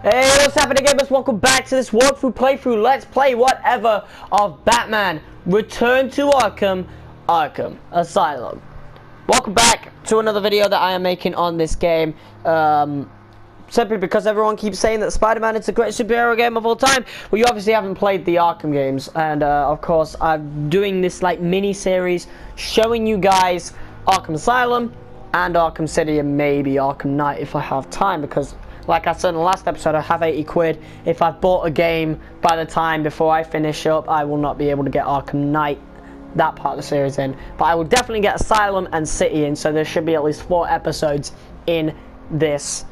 Hey, what's happening, gamers? Welcome back to this walkthrough playthrough. Let's play whatever of Batman Return to Arkham Asylum. Welcome back to another video that I am making on this game. Simply because everyone keeps saying that Spider-Man is the greatest superhero game of all time. Well, you obviously haven't played the Arkham games, and of course I'm doing this like mini-series showing you guys Arkham Asylum and Arkham City and maybe Arkham Knight if I have time, because like I said in the last episode, I have 80 quid. If I've bought a game by the time before I finish up, I will not be able to get Arkham Knight, that part of the series, in. But I will definitely get Asylum and City in, so there should be at least 4 episodes in this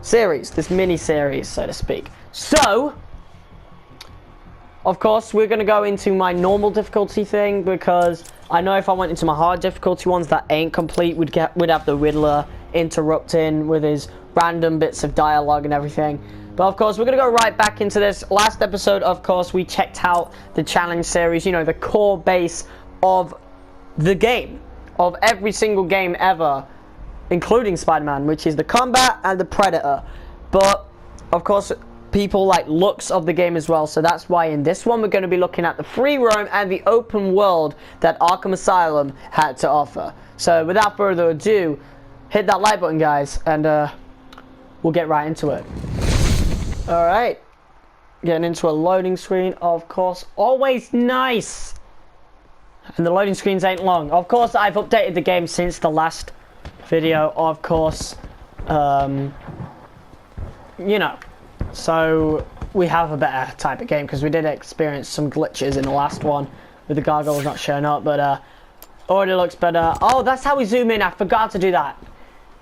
series, this mini-series, so to speak. So, of course, we're going to go into my normal difficulty thing, because I know if I went into my hard difficulty ones that ain't complete, we'd have the Riddler interrupting with his random bits of dialogue and everything. But of course, we're going to go right back into this. Last episode, of course, we checked out the challenge series, you know, the core base of the game, of every single game ever, including Spider-Man, which is the combat and the Predator. But of course, people like looks of the game as well, so that's why in this one we're going to be looking at the free roam and the open world that Arkham Asylum had to offer. So without further ado, hit that like button, guys, and we'll get right into it. Alright, getting into a loading screen, of course, always nice. And the loading screens ain't long. Of course, I've updated the game since the last video, of course, you know, so we have a better type of game, because we did experience some glitches in the last one with the gargoyles not showing up, but already looks better. Oh, that's how we zoom in. I forgot to do that.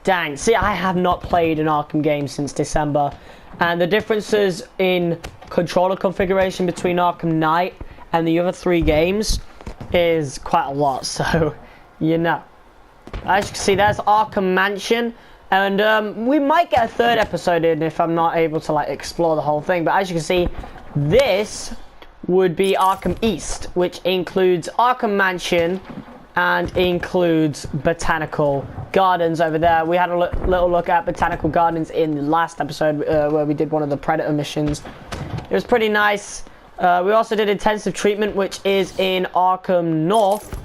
Dang. See, I have not played an Arkham game since December, and the differences in controller configuration between Arkham Knight and the other 3 games is quite a lot, so you know. As you can see, there's Arkham Mansion, and we might get a 3rd episode in if I'm not able to like explore the whole thing. But as you can see, this would be Arkham East, which includes Arkham Mansion and includes Botanical Gardens over there. We had a little look at Botanical Gardens in the last episode where we did one of the Predator missions. It was pretty nice. We also did Intensive Treatment, which is in Arkham North.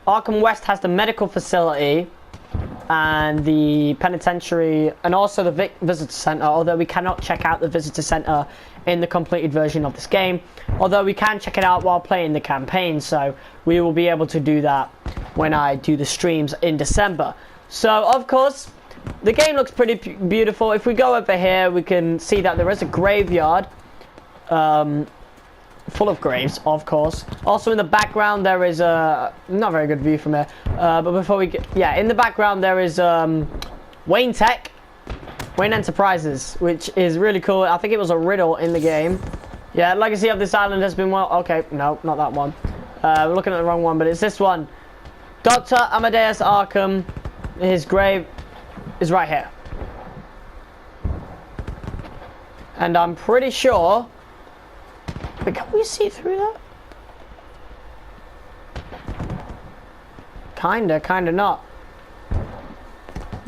Arkham West has the medical facility and the penitentiary, and also the visitor center, although we cannot check out the visitor center in the completed version of this game, although we can check it out while playing the campaign, so we will be able to do that when I do the streams in December. So of course the game looks pretty beautiful. If we go over here, we can see that there is a graveyard full of graves, of course. Also in the background there is a not very good view from here, but before we get, yeah, in the background there is Wayne Enterprises, which is really cool. I think it was a riddle in the game. Yeah, legacy of this island has been okay, no, not that one. We're looking at the wrong one, but it's this one. Dr. Amadeus Arkham, his grave is right here, and I'm pretty sure. But can we see through that? Kinda not.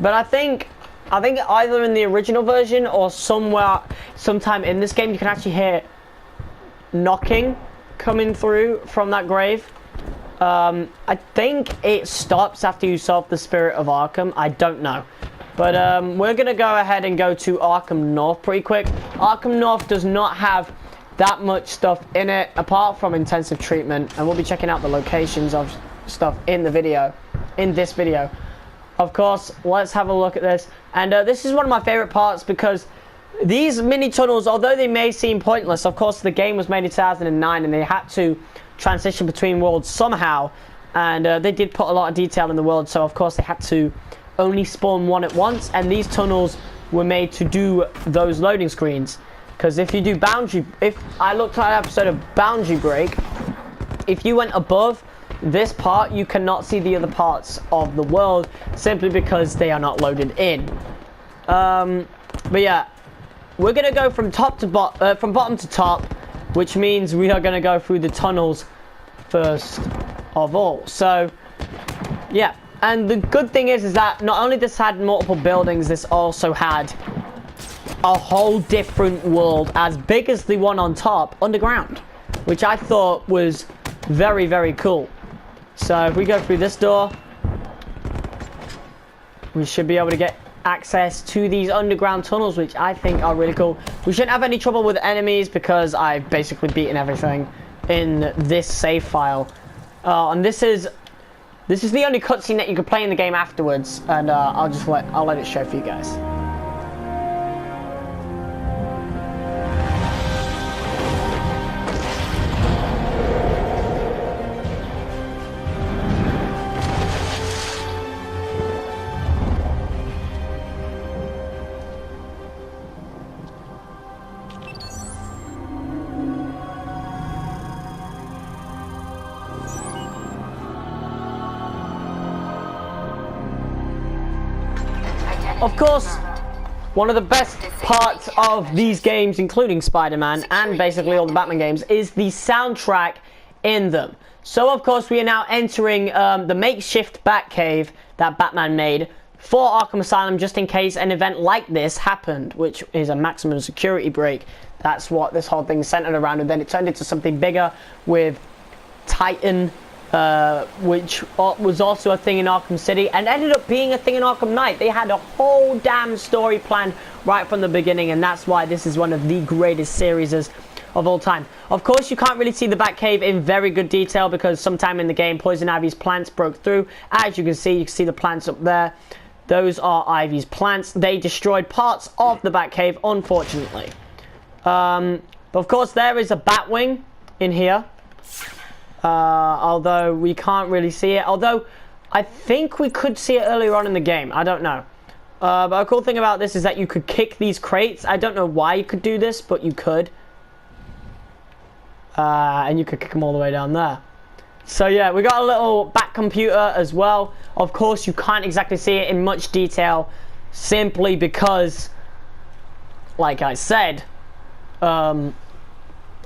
But I think either in the original version or sometime in this game, you can actually hear knocking coming through from that grave. I think it stops after you solve the Spirit of Arkham. I don't know. But we're gonna go ahead and go to Arkham North pretty quick. Arkham North does not have that much stuff in it apart from Intensive Treatment, and we'll be checking out the locations of stuff in this video. Of course, let's have a look at this, and this is one of my favorite parts, because these mini tunnels, although they may seem pointless, of course the game was made in 2009 and they had to transition between worlds somehow, and they did put a lot of detail in the world, so of course they had to only spawn one at once, and these tunnels were made to do those loading screens. Because if you do if I looked at an episode of Boundary Break, if you went above this part, you cannot see the other parts of the world, simply because they are not loaded in. But yeah, we're gonna go from bottom to top, which means we are gonna go through the tunnels first of all. So yeah, and the good thing is that not only this had multiple buildings, this also had a whole different world as big as the one on top underground, which I thought was very, very cool. So if we go through this door, we should be able to get access to these underground tunnels, which I think are really cool. We shouldn't have any trouble with enemies because I've basically beaten everything in this save file. And this is the only cutscene that you can play in the game afterwards, and I'll let it show for you guys. Of course, one of the best parts of these games, including Spider-Man and basically all the Batman games, is the soundtrack in them. So of course we are now entering the makeshift Batcave that Batman made for Arkham Asylum, just in case an event like this happened, which is a maximum security break. That's what this whole thing centered around, and then it turned into something bigger with Titan, which was also a thing in Arkham City and ended up being a thing in Arkham Knight. They had a whole damn story planned right from the beginning, and that's why this is one of the greatest series of all time. Of course, you can't really see the Batcave in very good detail because sometime in the game, Poison Ivy's plants broke through. As you can see the plants up there. Those are Ivy's plants. They destroyed parts of the Batcave, unfortunately. But of course, there is a Batwing in here. Although we can't really see it. Although, I think we could see it earlier on in the game. I don't know. But a cool thing about this is that you could kick these crates. I don't know why you could do this, but you could. And you could kick them all the way down there. So yeah, we got a little Bat computer as well. Of course, you can't exactly see it in much detail, simply because, like I said,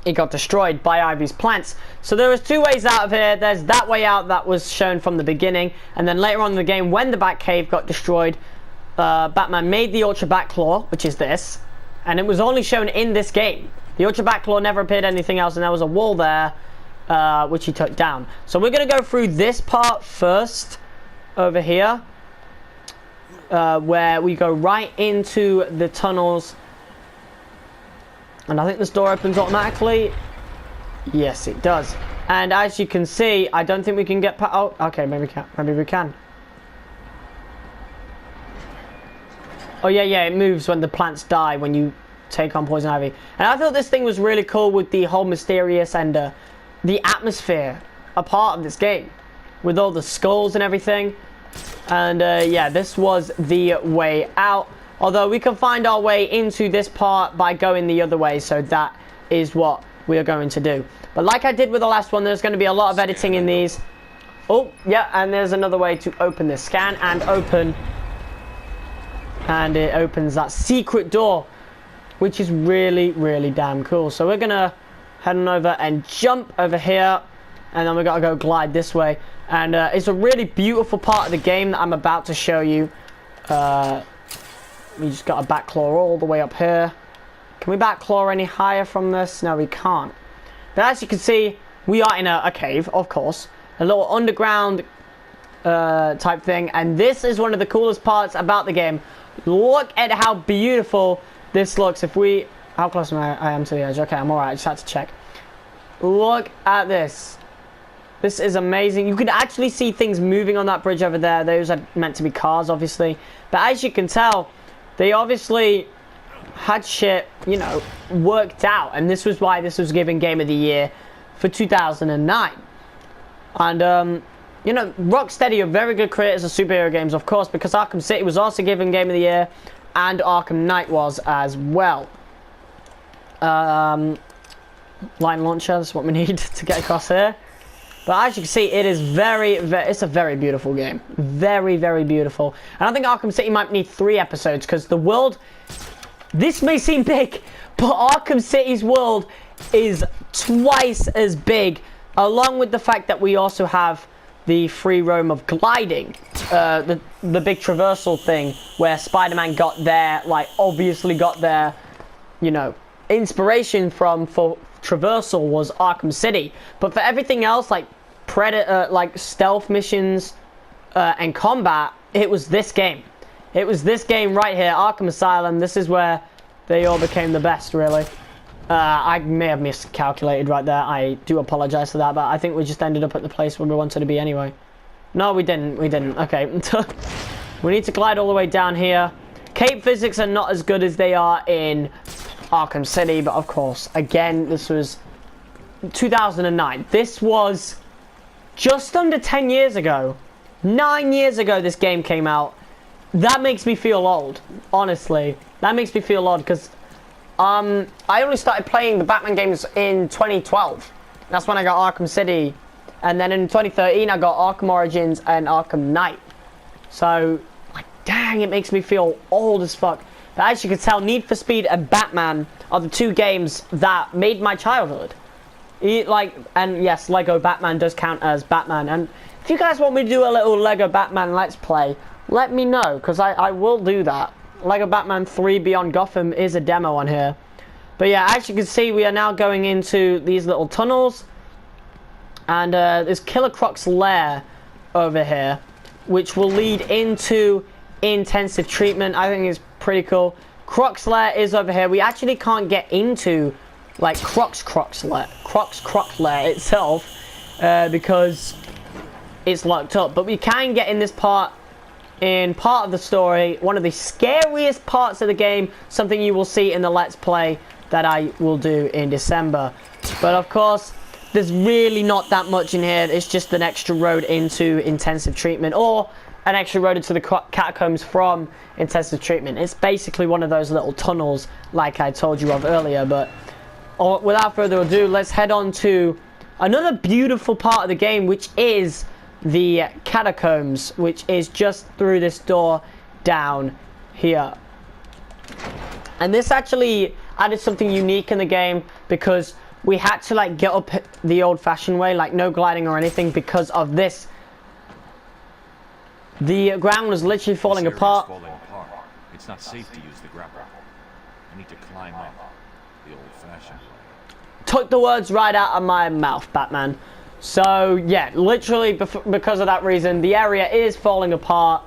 it got destroyed by Ivy's plants. So there was two ways out of here. There's that way out that was shown from the beginning, and then later on in the game, when the Batcave got destroyed, Batman made the Ultra Batclaw, which is this, and it was only shown in this game. The Ultra Batclaw never appeared anything else, and there was a wall there, which he took down. So we're going to go through this part first, over here, where we go right into the tunnels. And I think this door opens automatically. Yes, it does. And as you can see, I don't think we can get past. Oh, okay, maybe we can. Maybe we can. Oh yeah, it moves when the plants die when you take on Poison Ivy. And I thought this thing was really cool with the whole mysterious and the atmosphere, a part of this game, with all the skulls and everything. And yeah, this was the way out. Although we can find our way into this part by going the other way, so that is what we are going to do. But like I did with the last one, there's going to be a lot of editing in these. Oh, yeah, and there's another way to open this. Scan and open. And it opens that secret door, which is really, really damn cool. So we're going to head on over and jump over here. And then we've got to go glide this way. And it's a really beautiful part of the game that I'm about to show you. We just got a Batclaw all the way up here. Can we Batclaw any higher from this? No, we can't. But as you can see, we are in a cave, of course. A little underground type thing. And this is one of the coolest parts about the game. Look at how beautiful this looks. How close am I am to the edge? Okay, I'm alright. I just had to check. Look at this. This is amazing. You can actually see things moving on that bridge over there. Those are meant to be cars, obviously. But as you can tell, they obviously had shit, you know, worked out. And this was why this was given Game of the Year for 2009. And, you know, Rocksteady are very good creators of superhero games, of course, because Arkham City was also given Game of the Year, and Arkham Knight was as well. Line launcher, that's what we need to get across here. But as you can see, it is it's a very beautiful game. Very, very beautiful. And I think Arkham City might need 3 episodes, because the world, this may seem big, but Arkham City's world is twice as big, along with the fact that we also have the free roam of gliding, the big traversal thing where Spider-Man got their, like, obviously got their, you know, inspiration from for traversal was Arkham City. But for everything else, like Predator, like stealth missions and combat, it was this game. It was this game right here, Arkham Asylum. This is where they all became the best, really. I may have miscalculated right there. I do apologize for that, but I think we just ended up at the place where we wanted to be anyway. No, we didn't. We didn't. Okay. We need to glide all the way down here. Cape physics are not as good as they are in Arkham City, but of course, again, this was 2009. This was just under 10 years ago. 9 years ago this game came out. That makes me feel old, honestly. That makes me feel old because I only started playing the Batman games in 2012. That's when I got Arkham City. And then in 2013, I got Arkham Origins and Arkham Knight. So, like, dang, it makes me feel old as fuck. But as you can tell, Need for Speed and Batman are the two games that made my childhood. And yes, Lego Batman does count as Batman. And if you guys want me to do a little Lego Batman Let's Play, let me know, because I will do that. Lego Batman 3 Beyond Gotham is a demo on here. But yeah, as you can see, we are now going into these little tunnels. And there's Killer Croc's lair over here, which will lead into intensive treatment. I think it's pretty cool. Croc's lair is over here. We actually can't get into, like, Croc's lair itself because it's locked up. But we can get in this part. In part of the story, one of the scariest parts of the game, something you will see in the Let's Play that I will do in December. But of course, there's really not that much in here. It's just an extra road into intensive treatment, or an extra road into the catacombs from intensive treatment. It's basically one of those little tunnels like I told you of earlier. But without further ado, let's head on to another beautiful part of the game, which is the catacombs, which is just through this door down here. And this actually added something unique in the game, because we had to, like, get up the old-fashioned way, like no gliding or anything, because of this. The ground was literally falling apart. It's not safe to use the grapple. I need to climb up the old-fashioned way. Took the words right out of my mouth, Batman. So, yeah, literally because of that reason, the area is falling apart.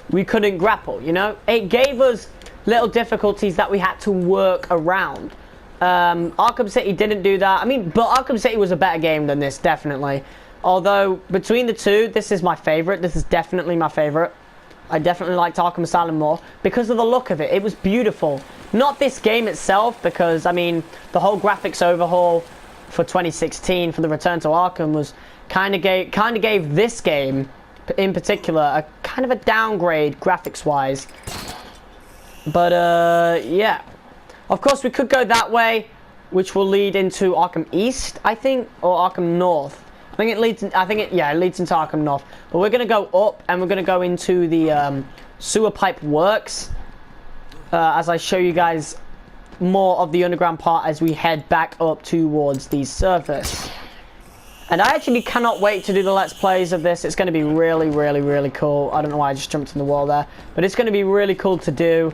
We couldn't grapple, you know? It gave us little difficulties that we had to work around. Arkham City didn't do that. I mean, but Arkham City was a better game than this, definitely. Although, between the two, this is my favorite. This is definitely my favorite. I definitely liked Arkham Asylum more because of the look of it. It was beautiful. Not this game itself, because, I mean, the whole graphics overhaul for 2016 for the Return to Arkham was kind of gave this game in particular a kind of a downgrade graphics wise. But yeah, of course we could go that way, which will lead into Arkham East, I think, or Arkham North. It leads into Arkham North. But we're gonna go up, and we're gonna go into the sewer pipe works as I show you guys more of the underground part as we head back up towards the surface. And I actually cannot wait to do the Let's Plays of this. It's going to be really, really, really cool. I don't know why I just jumped in the wall there, but it's going to be really cool to do,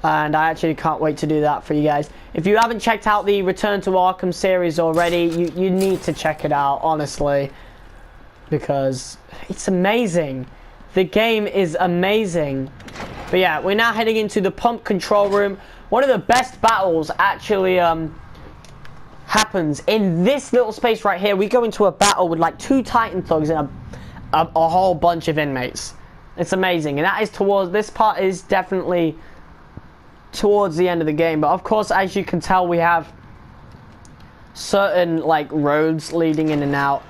and I actually can't wait to do that for you guys. If you haven't checked out the Return to Arkham series already, you need to check it out, honestly, because it's amazing. The game is amazing. But yeah, we're now heading into the pump control room. One of the best battles actually happens in this little space right here. We go into a battle with like 2 Titan thugs and a whole bunch of inmates. It's amazing, and that is towards, this part is definitely towards the end of the game. But of course, as you can tell, we have certain like roads leading in and out.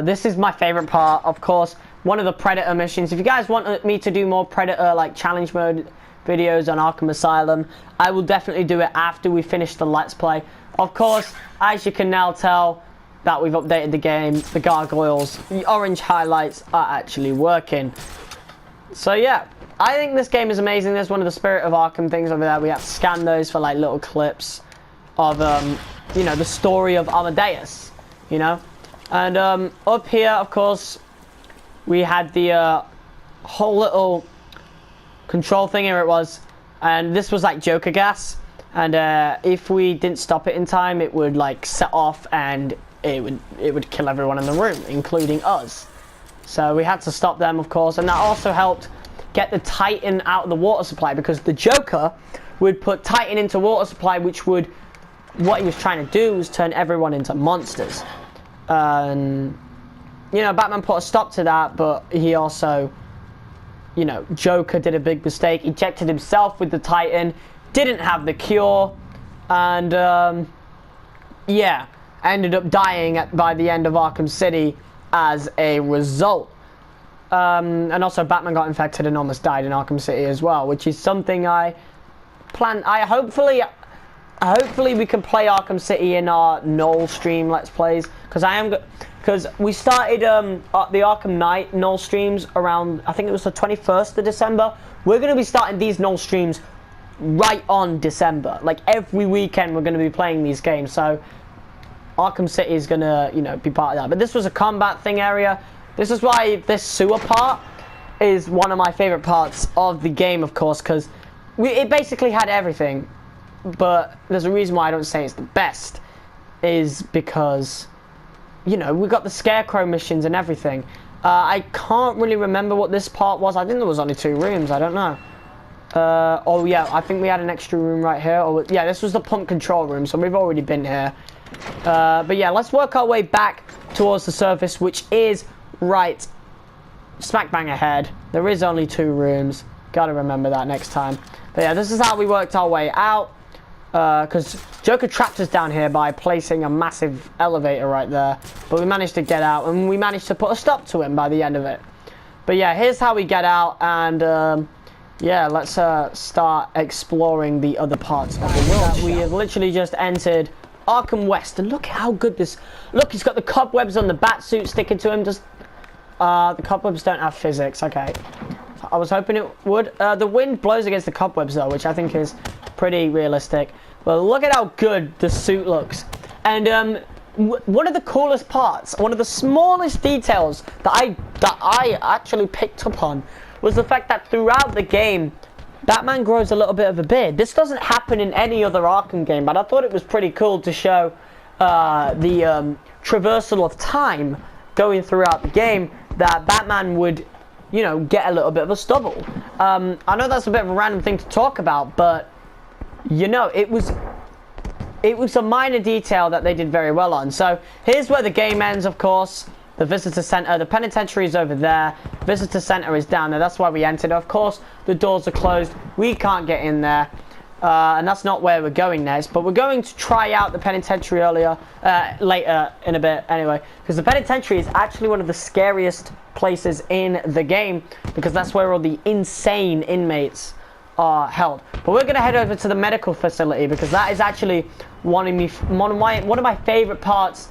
This is my favorite part, of course. One of the Predator missions. If you guys want me to do more Predator like challenge mode videos on Arkham Asylum, I will definitely do it after we finish the Let's Play. Of course, as you can now tell that we've updated the game, the gargoyles, the orange highlights are actually working. So yeah, I think this game is amazing. There's one of the Spirit of Arkham things over there. We have to scan those for like little clips of you know, the story of Amadeus, you know. And up here, of course, we had the whole little control thing. Here it was, and this was like Joker gas, and if we didn't stop it in time, it would like set off and it would kill everyone in the room, including us. So we had to stop them, of course, and that also helped get the Titan out of the water supply, because the Joker would put Titan into water supply, which would, what he was trying to do was turn everyone into monsters. And you know, Batman put a stop to that, but he also, you know, Joker did a big mistake, ejected himself with the Titan, didn't have the cure, and yeah, ended up dying by the end of Arkham City as a result. And also Batman got infected and almost died in Arkham City as well, which is something I plan. Hopefully we can play Arkham City in our Noel stream Let's Plays, because we started the Arkham Knight Noel streams around, I think it was the 21st of December. We're going to be starting these Noel streams right on December. Like every weekend we're going to be playing these games, so Arkham City is going to, you know, be part of that. But this was a combat thing area. This is why this sewer part is one of my favorite parts of the game, of course, because it basically had everything. But there's a reason why I don't say it's the best, is because, you know, we got the Scarecrow missions and everything. I can't really remember what this part was. I think there was only 2 rooms. I don't know. Oh yeah, I think we had an extra room right here. Oh yeah, this was the pump control room, so we've already been here. But yeah, let's work our way back towards the surface, which is right smack bang ahead. There is only 2 rooms. Gotta remember that next time. But yeah, this is how we worked our way out. Because Joker trapped us down here by placing a massive elevator right there. But we managed to get out, and we managed to put a stop to him by the end of it. But yeah, here's how we get out, and yeah, let's start exploring the other parts of the world. We have literally just entered Arkham West, and look how good this... Look, he's got the cobwebs on the bat suit sticking to him. Just the cobwebs don't have physics. Okay, I was hoping it would. The wind blows against the cobwebs though, which I think is pretty realistic. But look at how good the suit looks. And one of the coolest parts, one of the smallest details that I actually picked up on, was the fact that throughout the game, Batman grows a little bit of a beard. This doesn't happen in any other Arkham game, but I thought it was pretty cool to show the traversal of time going throughout the game, that Batman would, you know, get a little bit of a stubble. I know that's a bit of a random thing to talk about, but, you know, it was a minor detail that they did very well on. So here's where the game ends, of course. The visitor center, the penitentiary is over there. Visitor center is down there. That's why we entered. Of course, the doors are closed. We can't get in there. And that's not where we're going next. But we're going to try out the penitentiary later in a bit anyway. Because the penitentiary is actually one of the scariest places in the game. Because that's where all the insane inmates are held. But we're going to head over to the medical facility, because that is actually one of my favorite parts,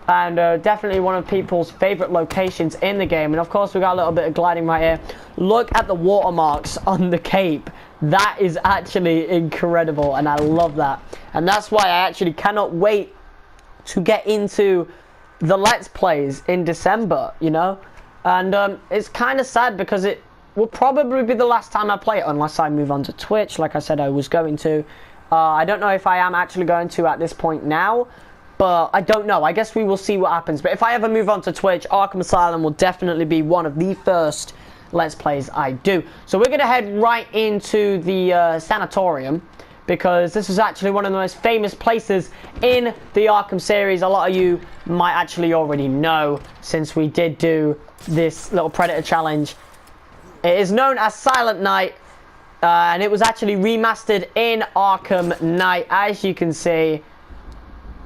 and definitely one of people's favorite locations in the game. And of course, we got a little bit of gliding right here. Look at the watermarks on the cape. That is actually incredible, and I love that. And that's why I actually cannot wait to get into the Let's Plays in December, you know. And it's kind of sad, because it will probably be the last time I play it, unless I move on to Twitch, like I said I was going to. I don't know if I am actually going to at this point now, but I don't know. I guess we will see what happens. But if I ever move on to Twitch, Arkham Asylum will definitely be one of the first Let's Plays I do. So we're going to head right into the sanatorium, because this is actually one of the most famous places in the Arkham series. A lot of you might actually already know, since we did do this little Predator challenge. It is known as Silent Night, and it was actually remastered in Arkham Knight. As you can see,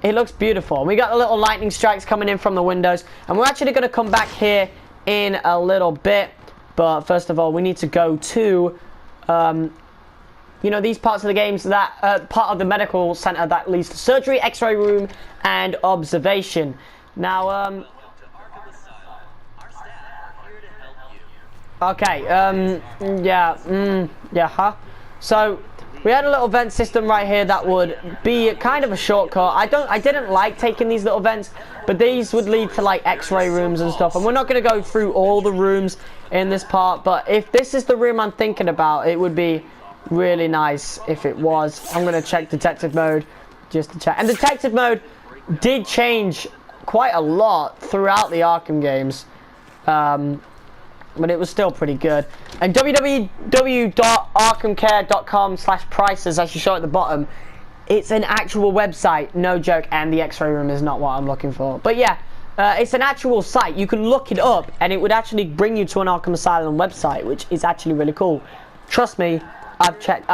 it looks beautiful. We got the little lightning strikes coming in from the windows, and we're actually going to come back here in a little bit. But first of all, we need to go to, you know, these parts of the games, that part of the medical center that leads to surgery, x-ray room, and observation. Now, okay, yeah, huh? So, we had a little vent system right here that would be kind of a shortcut. I didn't like taking these little vents, but these would lead to like x-ray rooms and stuff, and we're not going to go through all the rooms in this part, but if this is the room I'm thinking about, it would be really nice if it was. I'm going to check detective mode just to check, and detective mode did change quite a lot throughout the Arkham games, but it was still pretty good. And www.arkhamcare.com/prices, as you saw at the bottom, it's an actual website, no joke, and the x-ray room is not what I'm looking for. But yeah, it's an actual site. You can look it up, and it would actually bring you to an Arkham Asylum website, which is actually really cool. Trust me, I've checked.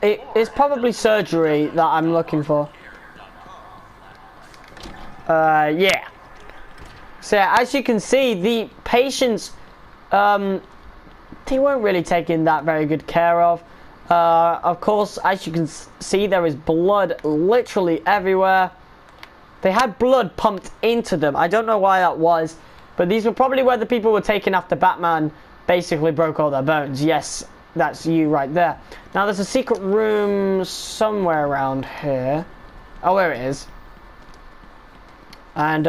It's probably surgery that I'm looking for. Yeah. So as you can see, the patients, they weren't really taken that very good care of. Of course, as you can see, there is blood literally everywhere. They had blood pumped into them. I don't know why that was, but these were probably where the people were taken after Batman basically broke all their bones. Yes, that's you right there. Now there's a secret room somewhere around here. Oh, there it is. And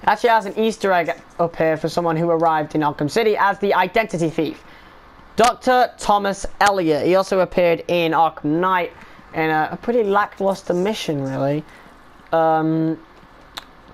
actually has an Easter egg up here for someone who arrived in Arkham City as the identity thief, Dr. Thomas Elliot. He also appeared in Arkham Knight in a pretty lackluster mission, really.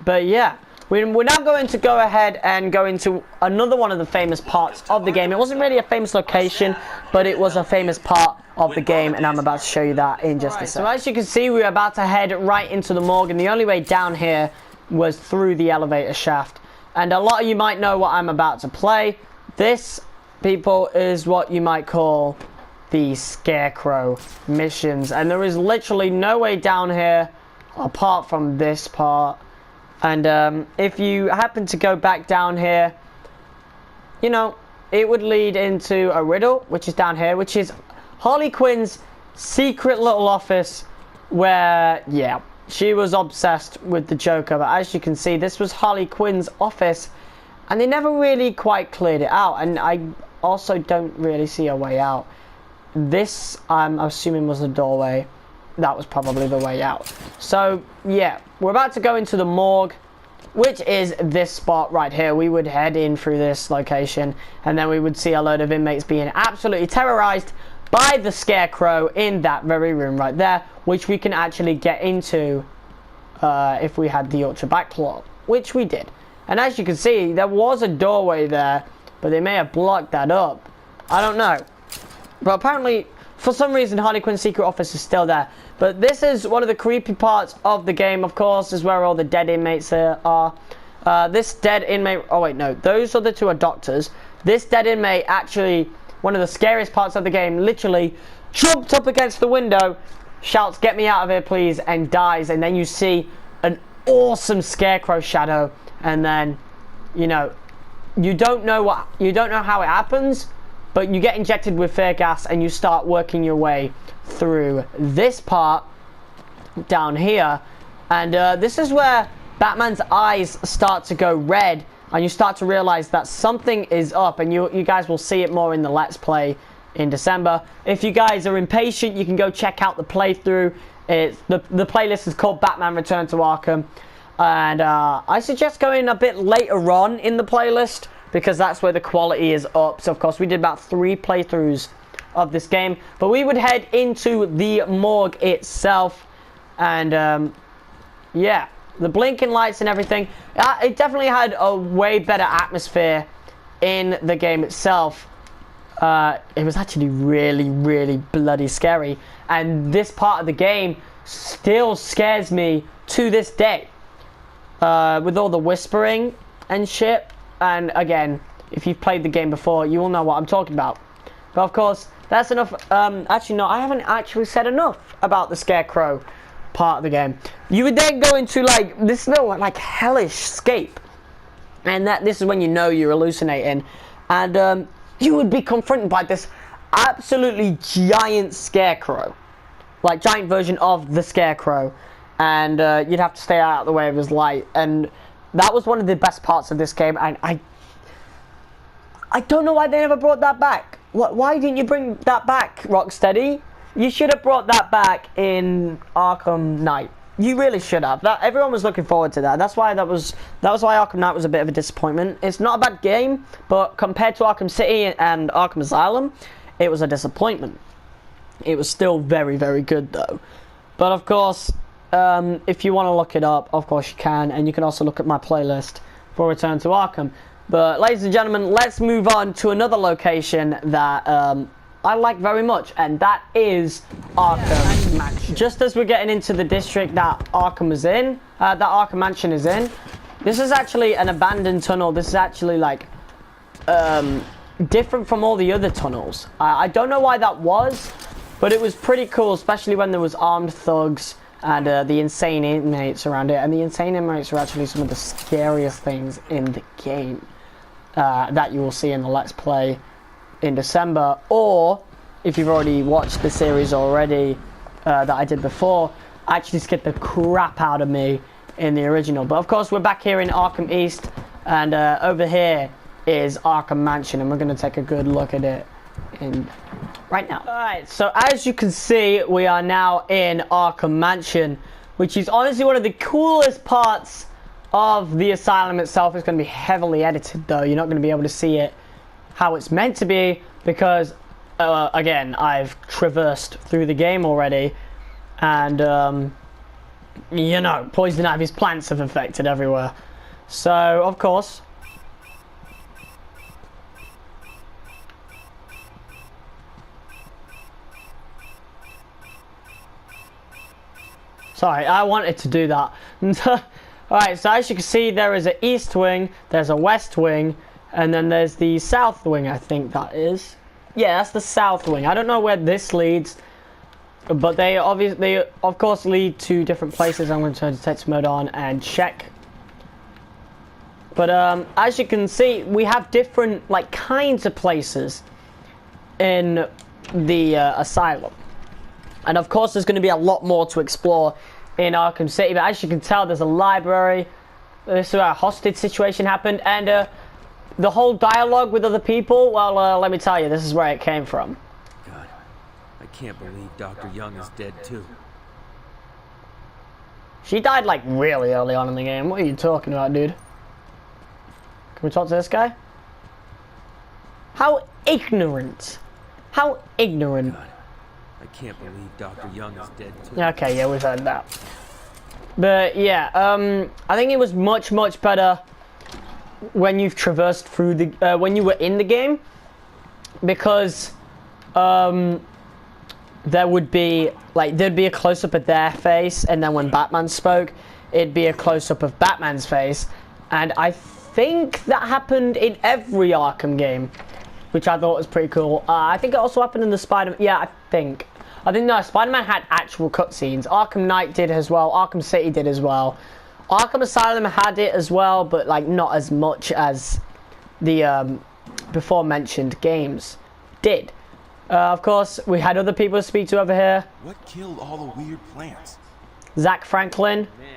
But yeah, we're now going to go ahead and go into another one of the famous parts of the game. It wasn't really a famous location, but it was a famous part of the game, and I'm about to show you that in just a second. So as you can see, we're about to head right into the morgue, and the only way down here was through the elevator shaft. And a lot of you might know what I'm about to play. This, people, is what you might call the Scarecrow missions, and there is literally no way down here apart from this part. And if you happen to go back down here, you know, it would lead into a riddle, which is down here, which is Harley Quinn's secret little office where, yeah, she was obsessed with the Joker. But as you can see, this was Harley Quinn's office, and they never really quite cleared it out, and I also don't really see a way out. This, I'm assuming, was the doorway. That was probably the way out. So yeah, we're about to go into the morgue, which is this spot right here. We would head in through this location, and then we would see a load of inmates being absolutely terrorized by the Scarecrow in that very room right there, which we can actually get into if we had the Ultra Backclaw, which we did. And as you can see, there was a doorway there, but they may have blocked that up. I don't know. But apparently, for some reason, Harley Quinn's secret office is still there. But this is one of the creepy parts of the game, of course, is where all the dead inmates are. This dead inmate... Oh, wait, no. Those other two are doctors. This dead inmate, actually, one of the scariest parts of the game, literally jumped up against the window, shouts, "Get me out of here, please," and dies. And then you see an awesome Scarecrow shadow. And then, you know, you don't know how it happens, but you get injected with fear gas and you start working your way through this part down here. And this is where Batman's eyes start to go red, and you start to realize that something is up, and you guys will see it more in the Let's Play in December. If you guys are impatient, you can go check out the playthrough. The playlist is called Batman Return to Arkham. And I suggest going a bit later on in the playlist, because that's where the quality is up. So of course we did about 3 playthroughs of this game, but we would head into the morgue itself. And yeah, the blinking lights and everything, it definitely had a way better atmosphere in the game itself. It was actually really, really bloody scary, and this part of the game still scares me to this day, with all the whispering and shit. And again, if you've played the game before, you will know what I'm talking about. But of course, that's enough. Actually, no, I haven't actually said enough about the Scarecrow part of the game. You would then go into like this little like hellish scape, and this is when you know you're hallucinating, and you would be confronted by this absolutely giant Scarecrow, like giant version of the Scarecrow, and you'd have to stay out of the way of his light. And that was one of the best parts of this game, and I don't know why they never brought that back. Why didn't you bring that back, Rocksteady? You should have brought that back in Arkham Knight. You really should have. That everyone was looking forward to that. That's why that was why Arkham Knight was a bit of a disappointment. It's not a bad game, but compared to Arkham City and Arkham Asylum, it was a disappointment. It was still very, very good though. But of course, if you want to look it up, of course you can, and you can also look at my playlist for Return to Arkham. But ladies and gentlemen, let's move on to another location that I like very much, and that is Arkham Mansion. Just as we're getting into the district that Arkham is in, that Arkham Mansion is in, this is actually an abandoned tunnel. This is actually like different from all the other tunnels. I don't know why that was, but it was pretty cool, especially when there was armed thugs and the insane inmates around it. And the insane inmates are actually some of the scariest things in the game that you will see in the Let's Play in December, or if you've already watched the series already that I did before, actually scared the crap out of me in the original. But of course, we're back here in Arkham East, and over here is Arkham Mansion, and we're going to take a good look at it right now. Alright, so as you can see, we are now in Arkham Mansion, which is honestly one of the coolest parts of the asylum itself. It's going to be heavily edited though. You're not going to be able to see it how it's meant to be, because again, I've traversed through the game already, and you know, poison ivy's plants have affected everywhere. So of course, sorry, I wanted to do that. Alright, so as you can see, there is an east wing, there's a west wing, and then there's the south wing, I think that is. Yeah, that's the south wing. I don't know where this leads, but they of course lead to different places. I'm going to turn detective mode on and check. But as you can see, we have different like kinds of places in the asylum, and of course there's going to be a lot more to explore in Arkham City. But as you can tell, there's a library. This is where a hostage situation happened, and the whole dialogue with other people, well, let me tell you, this is where it came from. God, I can't believe Dr. Young is dead too. She died like really early on in the game. What are you talking about, dude? Can we talk to this guy? How ignorant. How ignorant. God, I can't believe Dr. Young is dead too. Okay, yeah, we've heard that. But yeah, I think it was much, much better when you've traversed through the when you were in the game, because there would be like there'd be a close-up of their face, and then when Batman spoke, it'd be a close-up of Batman's face, and I think that happened in every Arkham game, which I thought was pretty cool. I think it also happened in the Spider-Man. Yeah, I think no, Spider-Man had actual cutscenes. Arkham Knight did as well. Arkham City did as well. Arkham Asylum had it as well, but like not as much as the before mentioned games did. Of course, we had other people to speak to over here. What killed all the weird plants? Zach Franklin. Man,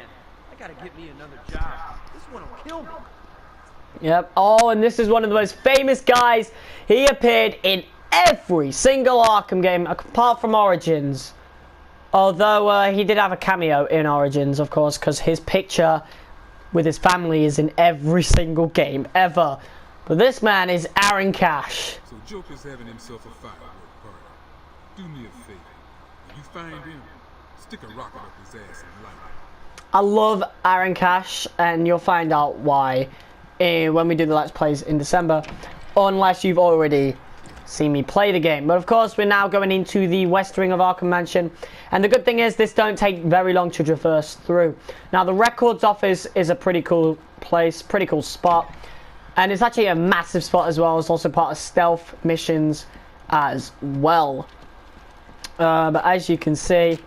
I gotta get me another job. This one will kill me. Yep. Oh, and this is one of the most famous guys. He appeared in every single Arkham game, apart from Origins. Although he did have a cameo in Origins, of course, because his picture with his family is in every single game ever. But this man is Aaron Cash. So Joker's having himself a firework party. Do me a favor. If you find him, stick a rocket up his ass and light it. I love Aaron Cash, and you'll find out why when we do the Let's Plays in December, unless you've already seen me play the game. But of course, we're now going into the west wing of Arkham Mansion, and the good thing is this don't take very long to traverse through. Now, the records office is a pretty cool place, pretty cool spot, and it's actually a massive spot as well. It's also part of stealth missions as well. But as you can see,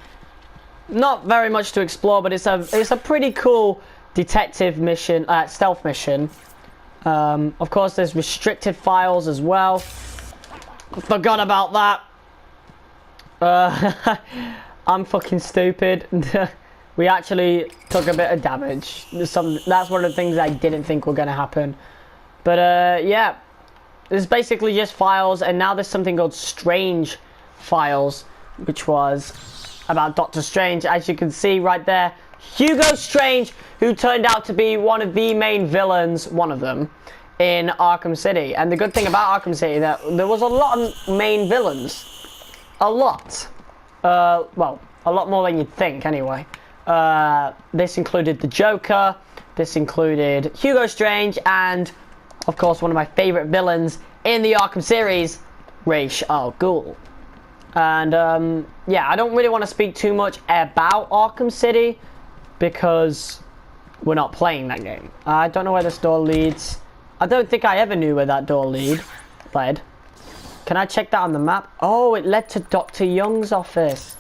not very much to explore, but it's a pretty cool detective mission, stealth mission. Of course, there's restricted files as well. Forgot about that. I'm fucking stupid. We actually took a bit of damage. That's one of the things I didn't think were going to happen. But yeah, this is basically just files, and now there's something called strange files, which was about Doctor Strange. As you can see right there, Hugo Strange, who turned out to be one of the main villains, one of them, in Arkham City. And the good thing about Arkham City, that there was a lot of main villains. A lot. Well, a lot more than you'd think, anyway. This included the Joker, this included Hugo Strange, and, of course, one of my favourite villains in the Arkham series, Ra's al Ghul. And, yeah, I don't really want to speak too much about Arkham City, because we're not playing that game. I don't know where this door leads. I don't think I ever knew where that door led. Can I check that on the map? Oh, it led to Dr. Young's office.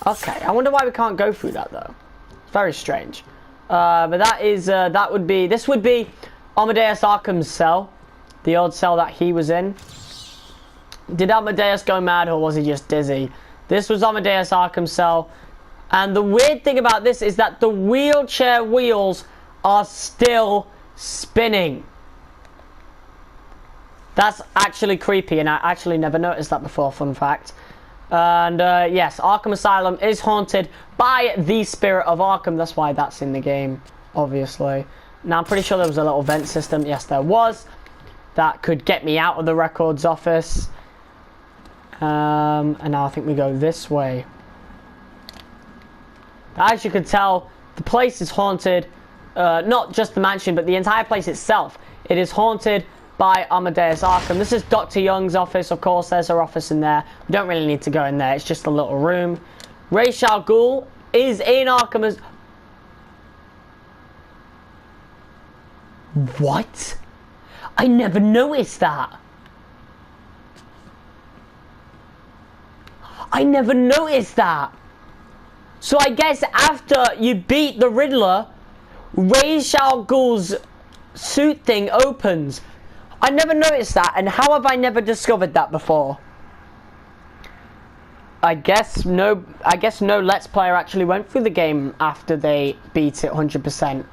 Okay, I wonder why we can't go through that, though. It's very strange. But that is, this would be Amadeus Arkham's cell. The old cell that he was in. Did Amadeus go mad, or was he just dizzy? This was Amadeus Arkham's cell. And the weird thing about this is that the wheelchair wheels are still spinning. That's actually creepy, and I actually never noticed that before, fun fact. And yes, Arkham Asylum is haunted by the spirit of Arkham. That's why that's in the game, obviously. Now, I'm pretty sure there was a little vent system. Yes, there was. That could get me out of the records office. And now I think we go this way. As you can tell, the place is haunted. Not just the mansion, but the entire place itself. It is haunted by Amadeus Arkham. This is Dr. Young's office, of course. There's her office in there. We don't really need to go in there. It's just a little room. Ra's al Ghul is in Arkham as... What? I never noticed that. I never noticed that. So I guess after you beat the Riddler, Ra's al Ghul's suit thing opens. I never noticed that, and how have I never discovered that before? I guess no Let's Player actually went through the game after they beat it 100%.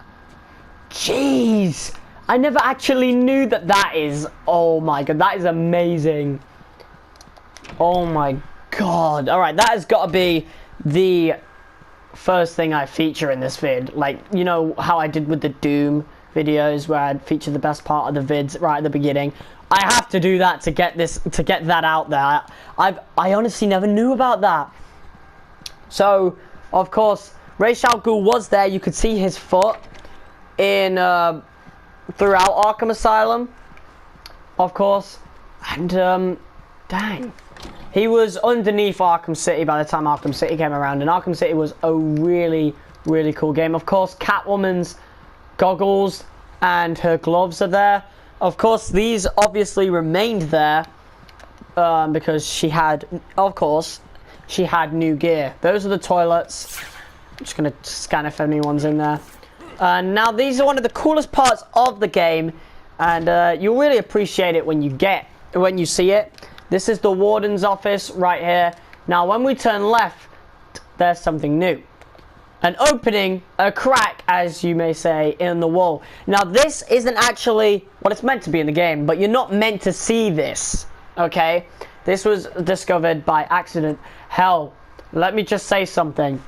Jeez! I never actually knew that. That is... Oh my god, that is amazing. Oh my god. Alright, that has got to be the first thing I feature in this vid. Like, you know how I did with the Doom videos where I'd feature the best part of the vids right at the beginning. I have to do that to get that out there. I honestly never knew about that. So, of course, Ra's al Ghul was there. You could see his foot in throughout Arkham Asylum, of course, and dang, he was underneath Arkham City by the time Arkham City came around, and Arkham City was a really, really cool game. Of course, Catwoman's goggles and her gloves are there. Of course, these obviously remained there because she had, of course, she had new gear. Those are the toilets. I'm just gonna scan if anyone's in there. Now these are one of the coolest parts of the game, and you'll really appreciate it when you see it. This is the warden's office right here. Now when we turn left, there's something new. An opening, a crack, as you may say, in the wall. Now this isn't actually what it's meant to be in the game, but you're not meant to see this, okay? This was discovered by accident. Hell, let me just say something.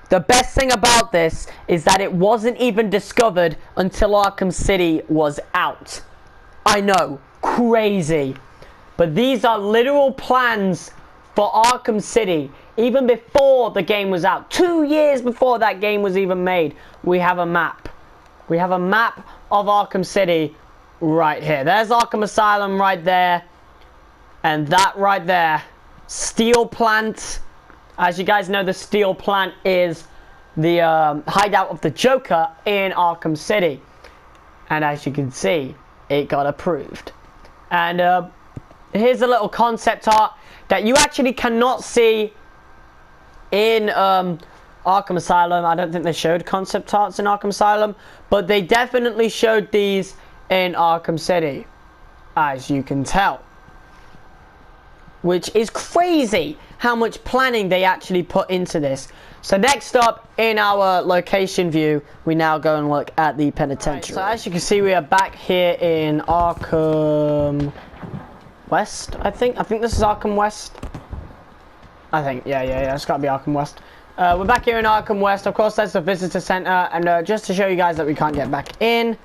The best thing about this is that it wasn't even discovered until Arkham City was out. I know, crazy. But these are literal plans for Arkham City. Even before the game was out, 2 years before that game was even made, we have a map. We have a map of Arkham City right here. There's Arkham Asylum right there. And that right there, Steel Plant. As you guys know, the Steel Plant is the hideout of the Joker in Arkham City. And as you can see, it got approved. And here's a little concept art that you actually cannot see in Arkham Asylum. I don't think they showed concept arts in Arkham Asylum, but they definitely showed these in Arkham City, as you can tell. Which is crazy how much planning they actually put into this. So next up in our location view, we now go and look at the penitentiary. Right, so as you can see, we are back here in Arkham West, I think. I think this is Arkham West. I think, yeah, it's got to be Arkham West. We're back here in Arkham West. Of course, that's the visitor center, and just to show you guys that we can't get back in,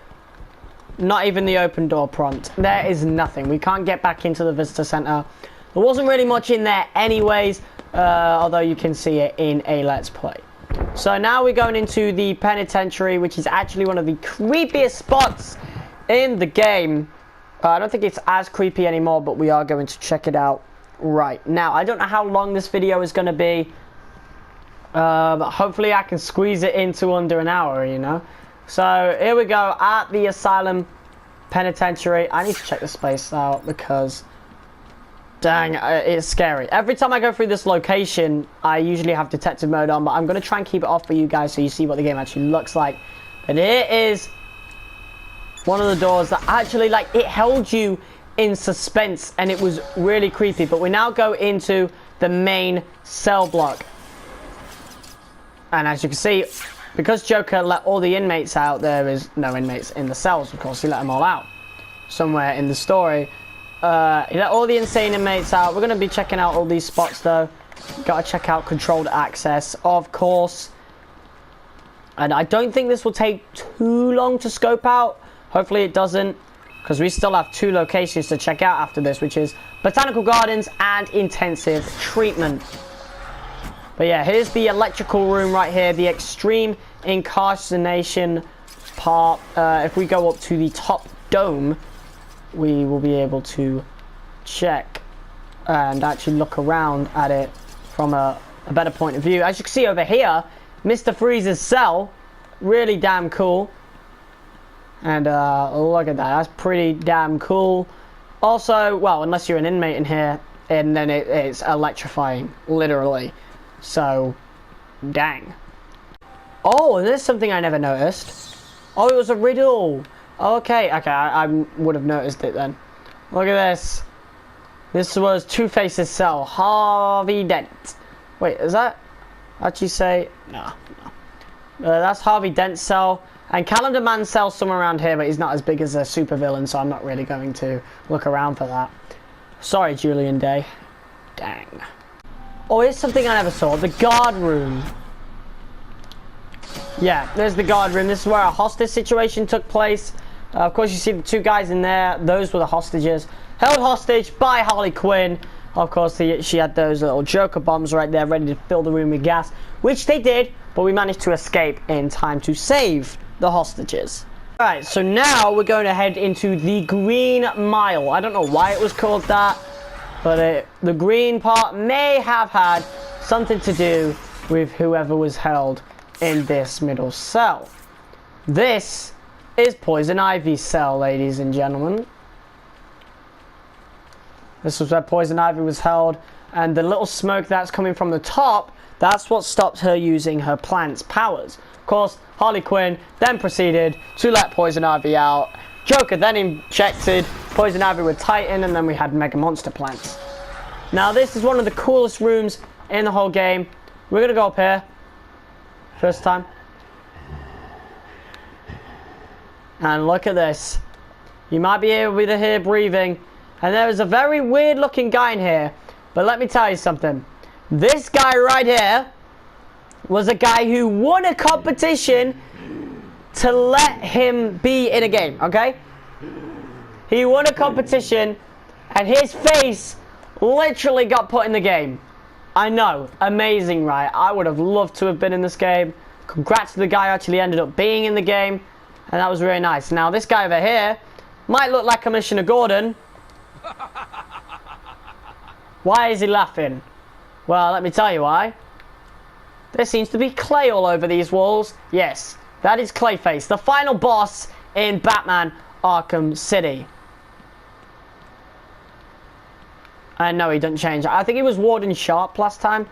not even the open door prompt. There is nothing. We can't get back into the visitor center. There wasn't really much in there anyways, although you can see it in a Let's Play. So now we're going into the penitentiary, which is actually one of the creepiest spots in the game. I don't think it's as creepy anymore, but we are going to check it out right now. I don't know how long this video is going to be. But hopefully I can squeeze it into under an hour, you know. So here we go at the asylum penitentiary. I need to check this place out because dang, it's scary. Every time I go through this location, I usually have detective mode on, but I'm going to try and keep it off for you guys so you see what the game actually looks like. But here is one of the doors that actually, like, it held you in suspense and it was really creepy. But we now go into the main cell block. And as you can see, because Joker let all the inmates out, there is no inmates in the cells, of course. He let them all out somewhere in the story. He let all the insane inmates out. We're going to be checking out all these spots, though. Got to check out controlled access, of course. And I don't think this will take too long to scope out. Hopefully it doesn't, because we still have 2 locations to check out after this, which is Botanical Gardens and Intensive Treatment. But yeah, here's the electrical room right here, the extreme incarceration part. If we go up to the top dome, we will be able to check and actually look around at it from a better point of view. As you can see over here, Mr. Freeze's cell, really damn cool. And look at that, that's pretty damn cool. Also, well, unless you're an inmate in here, and then it's electrifying, literally. So, dang. Oh, and there's something I never noticed. Oh, it was a riddle. Okay, I would have noticed it then. Look at this. This was Two-Face's cell. Harvey Dent. Wait, is that actually say? No. That's Harvey Dent's cell. And Calendar Man's cell somewhere around here, but he's not as big as a supervillain, so I'm not really going to look around for that. Sorry, Julian Day. Dang. Oh, here's something I never saw. The guard room. Yeah, there's the guard room. This is where a hostage situation took place. Of course, you see the 2 guys in there. Those were the hostages. Held hostage by Harley Quinn. Of course, she had those little Joker bombs right there ready to fill the room with gas. Which they did, but we managed to escape in time to save the hostages. Alright, so now we're going to head into the Green Mile. I don't know why it was called that. But the green part may have had something to do with whoever was held in this middle cell. This is Poison Ivy's cell, ladies and gentlemen. This was where Poison Ivy was held, and the little smoke that's coming from the top, that's what stopped her using her plant's powers. Of course, Harley Quinn then proceeded to let Poison Ivy out. Joker then injected Poison Ivy with Titan, and then we had Mega Monster plants. Now this is one of the coolest rooms in the whole game. We're gonna go up here. First time. And look at this. You might be able to hear breathing. And there is a very weird looking guy in here. But let me tell you something. This guy right here was a guy who won a competition to let him be in a game, okay? He won a competition and his face literally got put in the game. I know, amazing, right? I would have loved to have been in this game. Congrats to the guy who actually ended up being in the game, and that was really nice. Now this guy over here might look like Commissioner Gordon. Why is he laughing? Well, let me tell you why. There seems to be clay all over these walls. Yes, that is Clayface, the final boss in Batman Arkham City. And no, he doesn't change. I think he was Warden Sharp last time.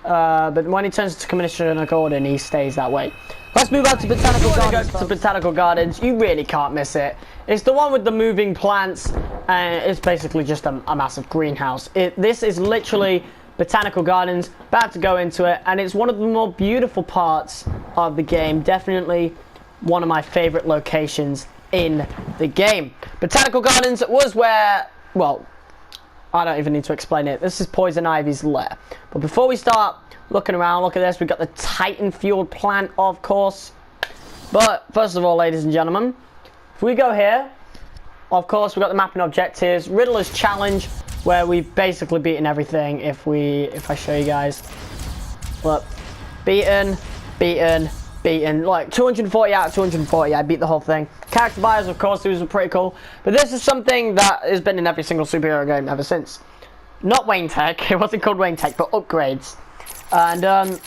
But when he turns to Commissioner Gordon, he stays that way. Let's move on to Botanical Gardens. You really can't miss it. It's the one with the moving plants, and it's basically just a massive greenhouse. This is literally Botanical Gardens. About to go into it, and it's one of the more beautiful parts of the game. Definitely one of my favorite locations in the game. Botanical Gardens was where, well, I don't even need to explain it. This is Poison Ivy's lair. But before we start looking around, look at this. We've got the Titan fueled plant, of course. But first of all, ladies and gentlemen, if we go here, of course, we've got the mapping objectives. Riddler's challenge, where we've basically beaten everything. If I show you guys, look, beaten, like 240 out of 240. I beat the whole thing. Character bios, of course, these were pretty cool. But this is something that has been in every single superhero game ever since. Not Wayne Tech. It wasn't called Wayne Tech, but upgrades. And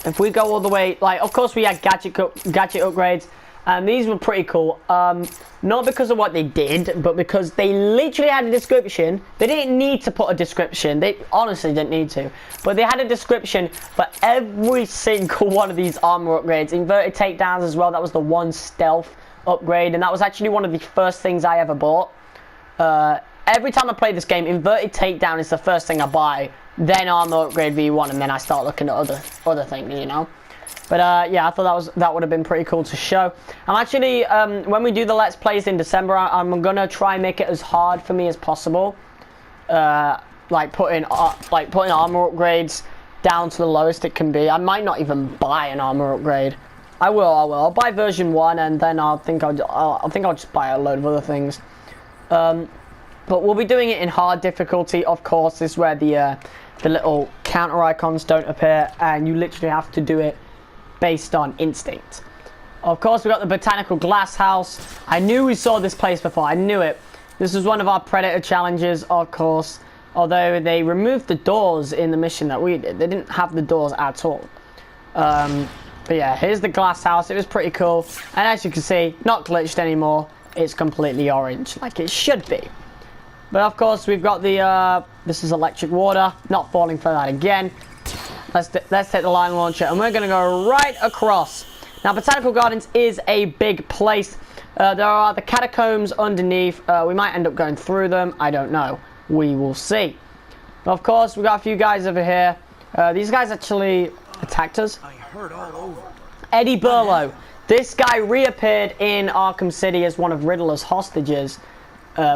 if we go all the way, like, of course, we had gadget upgrades. And these were pretty cool, not because of what they did, but because they literally had a description. They didn't need to put a description. They honestly didn't need to. But they had a description for every single one of these armor upgrades. Inverted takedowns as well. That was the one stealth upgrade. And that was actually one of the first things I ever bought. Every time I play this game, inverted takedown is the first thing I buy. Then armor upgrade V1, and then I start looking at other things, you know. But yeah, I thought that would have been pretty cool to show. I'm actually, when we do the Let's Plays in December, I'm gonna try and make it as hard for me as possible. Like putting armor upgrades down to the lowest it can be. I might not even buy an armor upgrade. I will. I'll buy version 1, and then I'll just buy a load of other things. But we'll be doing it in hard difficulty, of course. This is where the little counter icons don't appear, and you literally have to do it based on instinct. Of course, we got the botanical glass house. I knew we saw this place before. I knew it. This was one of our predator challenges, of course. Although they removed the doors in the mission that we did. They didn't have the doors at all. But yeah, here's the glass house. It was pretty cool. And as you can see, not glitched anymore. It's completely orange, like it should be. But of course, we've got the, this is electric water. Not falling for that again. Let's take the line launcher, and we're going to go right across. Now, Botanical Gardens is a big place. There are the catacombs underneath. We might end up going through them. I don't know. We will see. But of course, we've got a few guys over here. These guys actually attacked us. I heard all over. Eddie Burlow. This guy reappeared in Arkham City as one of Riddler's hostages,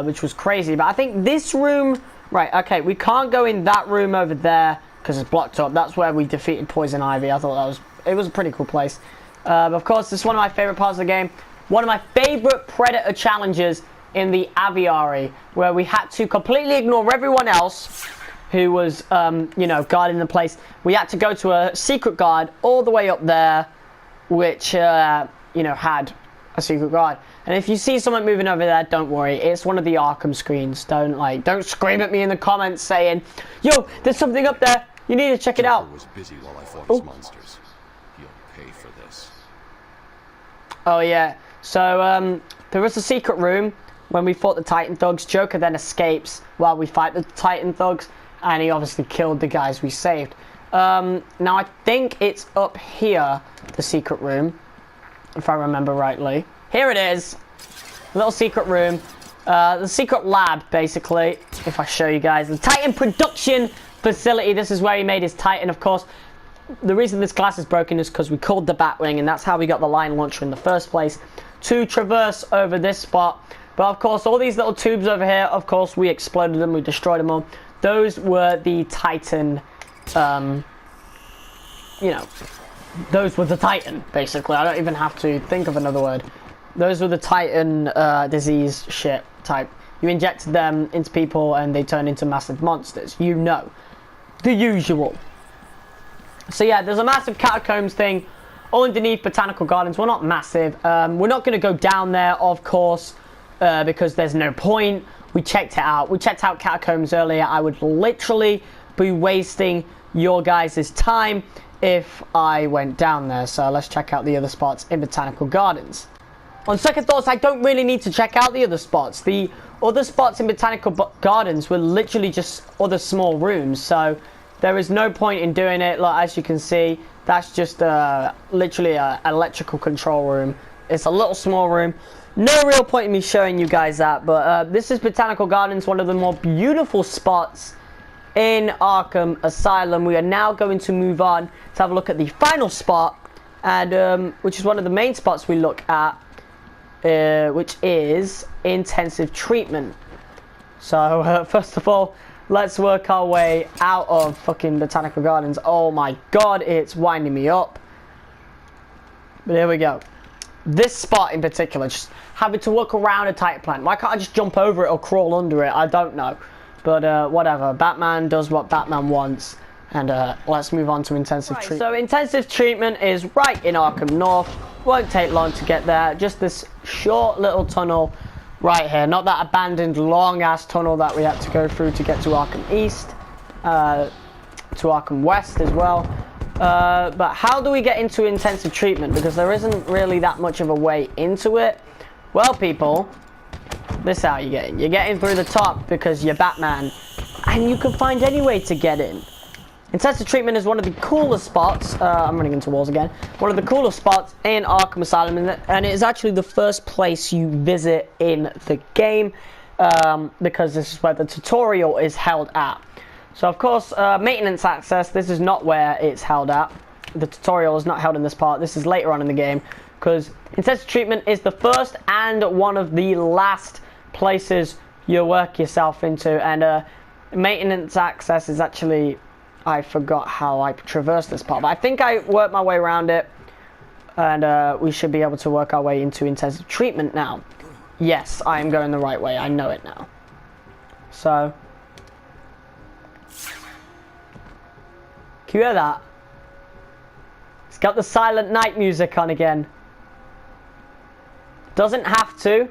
which was crazy. But I think this room... Right, okay, we can't go in that room over there, because it's blocked up. That's where we defeated Poison Ivy. I thought it was a pretty cool place. But of course, this is one of my favorite parts of the game. One of my favorite predator challenges in the aviary, where we had to completely ignore everyone else who was, you know, guarding the place. We had to go to a secret guard all the way up there, which, you know, had a secret guard. And if you see someone moving over there, don't worry. It's one of the Arkham screens. Don't scream at me in the comments saying, "Yo, there's something up there. You need to check it out." Joker was busy while I fought his monsters. He'll pay for this. Oh yeah. So there was a secret room when we fought the Titan thugs. Joker then escapes while we fight the Titan thugs, and he obviously killed the guys we saved. Now I think it's up here, the secret room, if I remember rightly. Here it is, little secret room, the secret lab, basically. If I show you guys, the Titan production facility. This is where he made his Titan, of course. The reason this glass is broken is because we called the Batwing, and that's how we got the line launcher in the first place, to traverse over this spot. But of course, all these little tubes over here, of course, we exploded them, we destroyed them all. Those were the Titan, you know, those were the Titan, basically. I don't even have to think of another word. Those were the Titan disease shit type. You injected them into people and they turn into massive monsters. You know. The usual. So yeah, there's a massive catacombs thing underneath Botanical Gardens. Well, not massive. We're not going to go down there, of course, because there's no point. We checked it out. We checked out catacombs earlier. I would literally be wasting your guys' time if I went down there. So let's check out the other spots in Botanical Gardens. On second thoughts, I don't really need to check out the other spots. The other spots in Botanical Gardens were literally just other small rooms, so there is no point in doing it. Like, as you can see, that's just literally an electrical control room. It's a little small room. No real point in me showing you guys that, but this is Botanical Gardens, one of the more beautiful spots in Arkham Asylum. We are now going to move on to have a look at the final spot, and which is one of the main spots we look at, which is intensive treatment. So first of all, let's work our way out of fucking Botanical Gardens. Oh my god, it's winding me up. But here we go. This spot in particular, just having to walk around a tiger plant. Why can't I just jump over it or crawl under it? I don't know. But whatever. Batman does what Batman wants. And let's move on to intensive treatment. So intensive treatment is right in Arkham North. Won't take long to get there. Just this short little tunnel right here. Not that abandoned long ass tunnel that we had to go through to get to Arkham East. To Arkham West as well. But how do we get into intensive treatment? Because there isn't really that much of a way into it. Well, people, this is how you get in. You're getting through the top because you're Batman. And you can find any way to get in. Intensive treatment is one of the coolest spots. I'm running into walls again. One of the coolest spots in Arkham Asylum. And it is actually the first place you visit in the game. Because this is where the tutorial is held at. So of course, maintenance access, this is not where it's held at. The tutorial is not held in this part. This is later on in the game. Because intensive treatment is the first and one of the last places you work yourself into. And maintenance access is actually... I forgot how I traversed this part. But I think I worked my way around it. And we should be able to work our way into intensive treatment now. Yes, I am going the right way. I know it now. So... can you hear that? It's got the Silent Night music on again. Doesn't have to,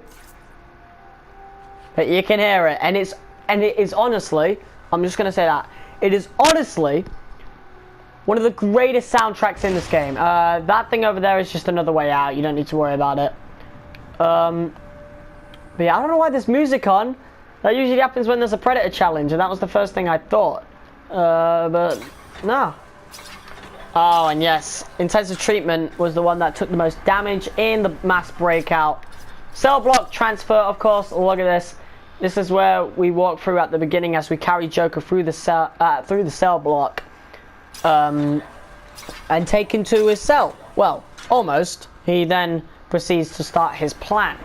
but you can hear it, and it is honestly, I'm just gonna say that it is honestly one of the greatest soundtracks in this game. That thing over there is just another way out. You don't need to worry about it. But yeah, I don't know why there's music on. That usually happens when there's a Predator challenge, and that was the first thing I thought. But no. Oh, and yes, intensive treatment was the one that took the most damage in the mass breakout. Cell block transfer, of course. Look at this. This is where we walk through at the beginning as we carry Joker through the cell block, and take him to his cell. Well, almost. He then proceeds to start his plan.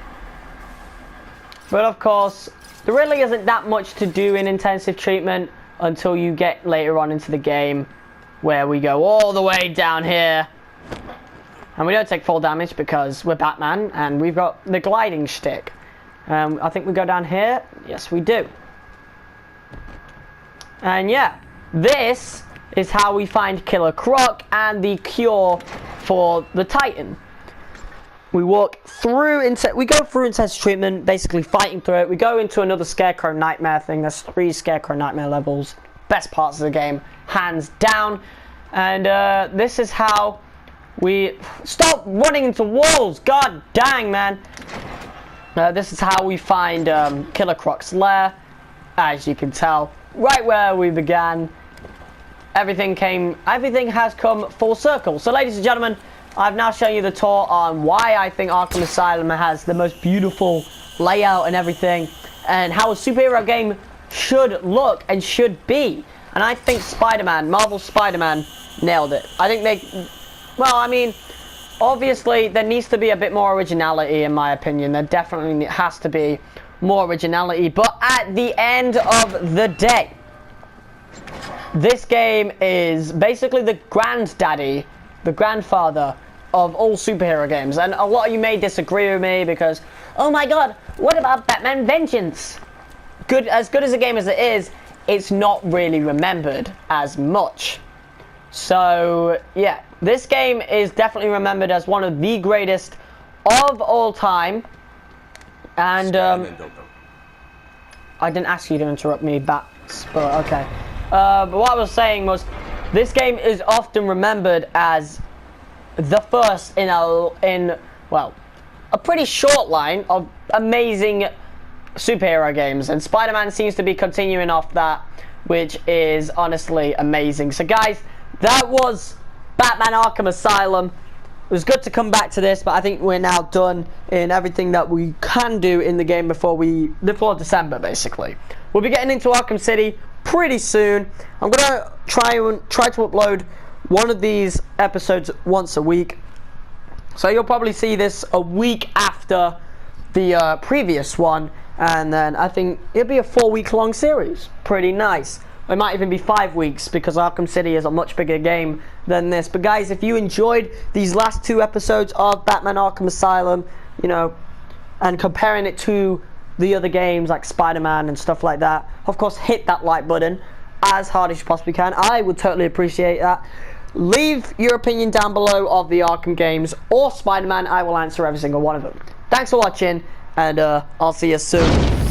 But of course, there really isn't that much to do in intensive treatment until you get later on into the game, where we go all the way down here. And we don't take full damage because we're Batman and we've got the gliding stick. I think we go down here. Yes, we do. And yeah, this is how we find Killer Croc and the cure for the Titan. We walk through, we go through intensive treatment, basically fighting through it. We go into another Scarecrow Nightmare thing. There's 3 Scarecrow Nightmare levels. Best parts of the game, hands down. And this is how we... Stop running into walls! God dang, man! This is how we find Killer Croc's lair. As you can tell, right where we began. Everything has come full circle. So ladies and gentlemen, I've now shown you the tour on why I think Arkham Asylum has the most beautiful layout and everything, and how a superhero game should look and should be. And I think Spider-Man, Marvel's Spider-Man, nailed it. I think they... Well, I mean, obviously there needs to be a bit more originality in my opinion. There definitely has to be more originality. But at the end of the day, this game is basically the granddaddy, the grandfather of all superhero games. And a lot of you may disagree with me because, oh my god, what about Batman Vengeance? As good as a game as it is, it's not really remembered as much. So yeah, this game is definitely remembered as one of the greatest of all time. And I didn't ask you to interrupt me, Bats, but okay. But what I was saying was, this game is often remembered as the first in well, a pretty short line of amazing superhero games, and Spider-Man seems to be continuing off that, which is honestly amazing. So guys, that was Batman Arkham Asylum. It was good to come back to this, but I think we're now done in everything that we can do in the game before December, basically. We'll be getting into Arkham City pretty soon. I'm gonna try to upload one of these episodes once a week, so you'll probably see this a week after the previous one, and then I think it'll be a 4-week long series. Pretty nice. It might even be 5 weeks because Arkham City is a much bigger game than this. But guys, if you enjoyed these last 2 episodes of Batman Arkham Asylum, you know, and comparing it to the other games like Spider-Man and stuff like that, of course hit that like button as hard as you possibly can. I would totally appreciate that. Leave your opinion down below of the Arkham games or Spider-Man. I will answer every single one of them. Thanks for watching, and I'll see you soon.